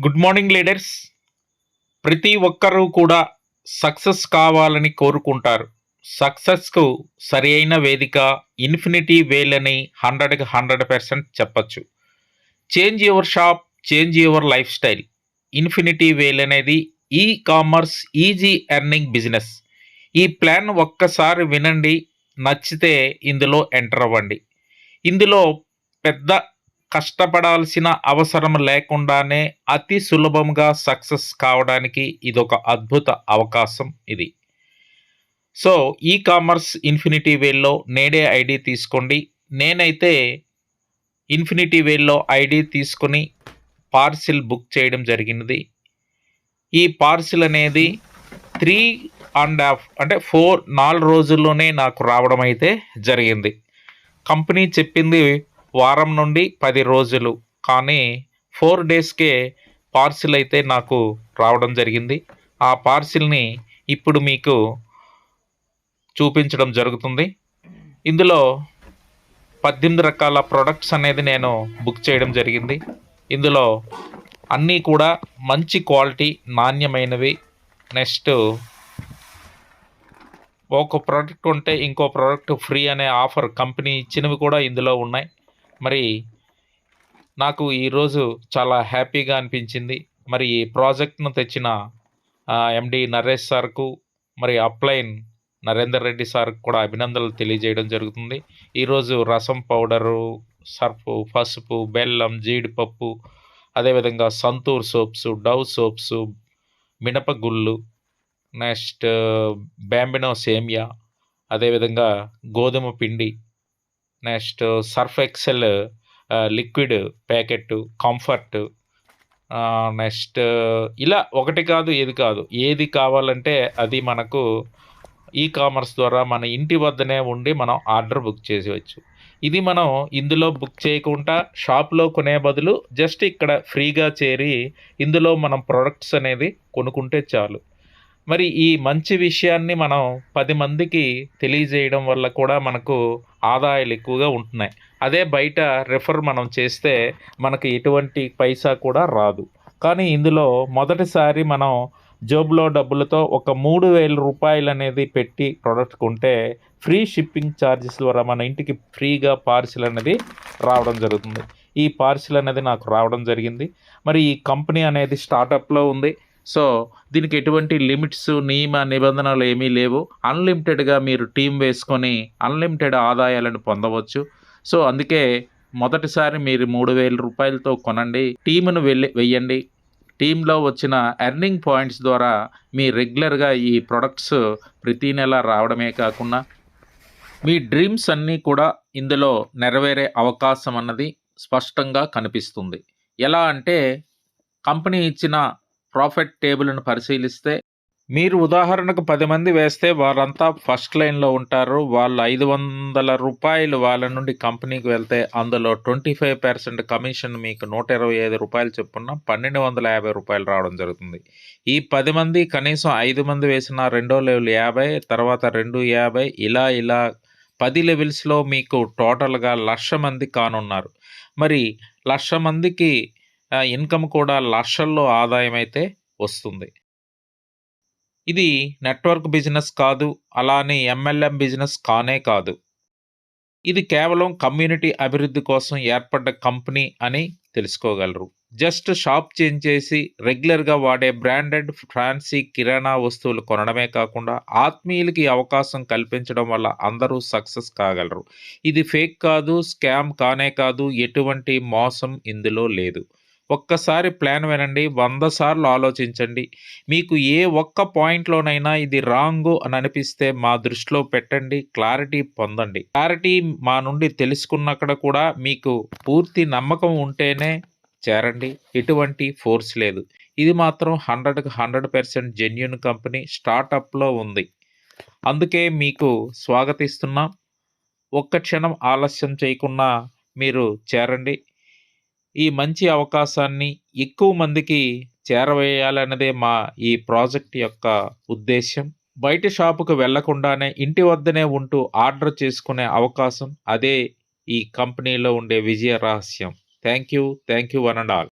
Good morning leaders. ప్రతి ఒక్కరూ కూడా సక్సెస్ కావాలని కోరుకుంటారు. సక్సెస్కు సరి అయిన వేదిక ఇన్ఫినిటీ వేలని 100కి 100% చెప్పచ్చు. Change your shop, change your lifestyle. Infinity వేల్ అనేది e commerce easy earning business. ఈ ప్లాన్ ఒక్కసారి వినండి, నచ్చితే ఇందులో ఎంటర్ అవ్వండి. ఇందులో పెద్ద కష్టపడాల్సిన అవసరం లేకుండానే అతి సులభంగా సక్సెస్ కావడానికి ఇదొక అద్భుత అవకాశం ఇది. సో ఈ కామర్స్ ఇన్ఫినిటీ వేల్లో నేడే ఐడి తీసుకోండి. నేనైతే ఇన్ఫినిటీ వేల్లో ఐడి తీసుకొని పార్సిల్ బుక్ చేయడం జరిగినది. ఈ పార్సిల్ అనేది 3.5 అంటే 4 రోజుల్లోనే నాకు రావడం అయితే జరిగింది. కంపెనీ చెప్పింది వారం నుండి 10 రోజులు, కానీ 4 డేస్కే పార్సిల్ అయితే నాకు రావడం జరిగింది. ఆ పార్సిల్ని ఇప్పుడు మీకు చూపించడం జరుగుతుంది. ఇందులో 18 రకాల ప్రొడక్ట్స్ అనేది నేను బుక్ చేయడం జరిగింది. ఇందులో అన్నీ కూడా మంచి క్వాలిటీ, నాణ్యమైనవి. నెక్స్ట్ ఒక ప్రోడక్ట్ కొంటే ఇంకో ప్రోడక్ట్ ఫ్రీ అనే ఆఫర్ కంపెనీ ఇచ్చినవి కూడా ఇందులో ఉన్నాయి. మరి నాకు ఈరోజు చాలా హ్యాపీగా అనిపించింది. మరి ఈ ప్రాజెక్ట్ను తెచ్చిన ఎండి నరేష్ సార్కు, మరి అప్లైన్ నరేందర్ రెడ్డి సార్కు కూడా అభినందనలు తెలియజేయడం జరుగుతుంది. ఈరోజు రసం పౌడరు, సర్ఫ్, పసుపు, బెల్లం, జీడిపప్పు, అదేవిధంగా సంతూర్ సోప్స్, డవ్ సోప్స్, మినపగుళ్ళు, నెక్స్ట్ బ్యాంబినో సేమియా, అదేవిధంగా గోధుమ పిండి, next Surf Excel liquid packet, comfort, next ఇలా ఒకటి కాదు, ఏది కావాలంటే అది మనకు ఈ కామర్స్ ద్వారా మన ఇంటి వద్దనే ఉండి మనం ఆర్డర్ బుక్ చేసేవచ్చు. ఇది మనం ఇందులో బుక్ చేయకుండా షాప్లో కొనే బదులు జస్ట్ ఇక్కడ ఫ్రీగా చేరి ఇందులో మనం ప్రొడక్ట్స్ అనేది కొనుక్కుంటే చాలు. మరి ఈ మంచి విషయాన్ని మనం 10 మందికి తెలియజేయడం వల్ల కూడా మనకు ఆదాయాలు ఎక్కువగా ఉంటున్నాయి. అదే బయట రెఫర్ మనం చేస్తే మనకి ఎటువంటి పైసా కూడా రాదు. కానీ ఇందులో మొదటిసారి మనం జోబులో డబ్బులతో ఒక 3,000 రూపాయలు అనేది పెట్టి ప్రొడక్ట్ కొంటే ఫ్రీ షిప్పింగ్ ఛార్జెస్ ద్వారా మన ఇంటికి ఫ్రీగా పార్సిల్ అనేది రావడం జరుగుతుంది. ఈ పార్సిల్ అనేది నాకు రావడం జరిగింది. మరి ఈ కంపెనీ అనేది స్టార్టప్లో ఉంది. సో దీనికి ఎటువంటి లిమిట్స్, నియమ నిబంధనలు ఏమీ లేవు. అన్లిమిటెడ్గా మీరు టీం వేసుకొని అన్లిమిటెడ్ ఆదాయాలను పొందవచ్చు. సో అందుకే మొదటిసారి మీరు 3,000 రూపాయలతో కొనండి, టీమును వెయ్యండి. టీంలో వచ్చిన ఎర్నింగ్ పాయింట్స్ ద్వారా మీ రెగ్యులర్గా ఈ ప్రొడక్ట్స్ ప్రతీ నెల రావడమే కాకుండా మీ డ్రీమ్స్ అన్నీ కూడా ఇందులో నెరవేరే అవకాశం అన్నది స్పష్టంగా కనిపిస్తుంది. ఎలా అంటే కంపెనీ ఇచ్చిన ప్రాఫిట్ టేబుల్ను పరిశీలిస్తే మీరు ఉదాహరణకు 10 మంది వేస్తే వారంతా ఫస్ట్ లైన్లో ఉంటారు. వాళ్ళు 500 రూపాయలు వాళ్ళ నుండి కంపెనీకి వెళ్తే అందులో 25% కమిషన్ మీకు 125 రూపాయలు చొప్పున 1,250 రూపాయలు రావడం జరుగుతుంది. ఈ 10 మంది కనీసం 5 మంది వేసిన రెండో లెవెల్ 50, తర్వాత 250, ఇలా 10 లెవెల్స్లో మీకు టోటల్గా 1,00,000 మంది కానున్నారు. మరి 1,00,000 మందికి ఇన్కమ్ కూడా లక్షల్లో ఆదాయం అయితే వస్తుంది. ఇది నెట్వర్క్ బిజినెస్ కాదు, అలానే ఎంఎల్ఎం బిజినెస్ కానే కాదు. ఇది కేవలం కమ్యూనిటీ అభివృద్ధి కోసం ఏర్పడ్డ కంపెనీ అని తెలుసుకోగలరు. జస్ట్ షాప్ చేంజ్ చేసి రెగ్యులర్గా వాడే బ్రాండెడ్ ఫ్యాన్సీ కిరాణా వస్తువులు కొనడమే కాకుండా ఆత్మీయులకి అవకాశం కల్పించడం వల్ల అందరూ సక్సెస్ కాగలరు. ఇది ఫేక్ కాదు, స్కామ్ కానే కాదు, ఎటువంటి మోసం ఇందులో లేదు. ఒక్కసారి ప్లాన్ వినండి, 100 సార్లు ఆలోచించండి. మీకు ఏ ఒక్క పాయింట్లోనైనా ఇది రాంగు అని అనిపిస్తే మా దృష్టిలో పెట్టండి, క్లారిటీ పొందండి. క్లారిటీ మా నుండి తెలుసుకున్నక్కడ కూడా మీకు పూర్తి నమ్మకం ఉంటేనే చేరండి. ఎటువంటి ఫోర్స్ లేదు. ఇది మాత్రం 100కి 100% జెన్యూన్ కంపెనీ, స్టార్టప్లో ఉంది. అందుకే మీకు స్వాగతిస్తున్నాం. ఒక్క క్షణం ఆలస్యం చేయకుండా మీరు చేరండి. ఈ మంచి అవకాశాన్ని ఎక్కువ మందికి చేరవేయాలన్నదే మా ఈ ప్రాజెక్ట్ యొక్క ఉద్దేశ్యం. బయట షాపుకు వెళ్లకుండానే ఇంటి వద్దనే ఉంటూ ఆర్డర్ చేసుకునే అవకాశం, అదే ఈ కంపెనీలో ఉండే విజయ రహస్యం. Thank you one and all.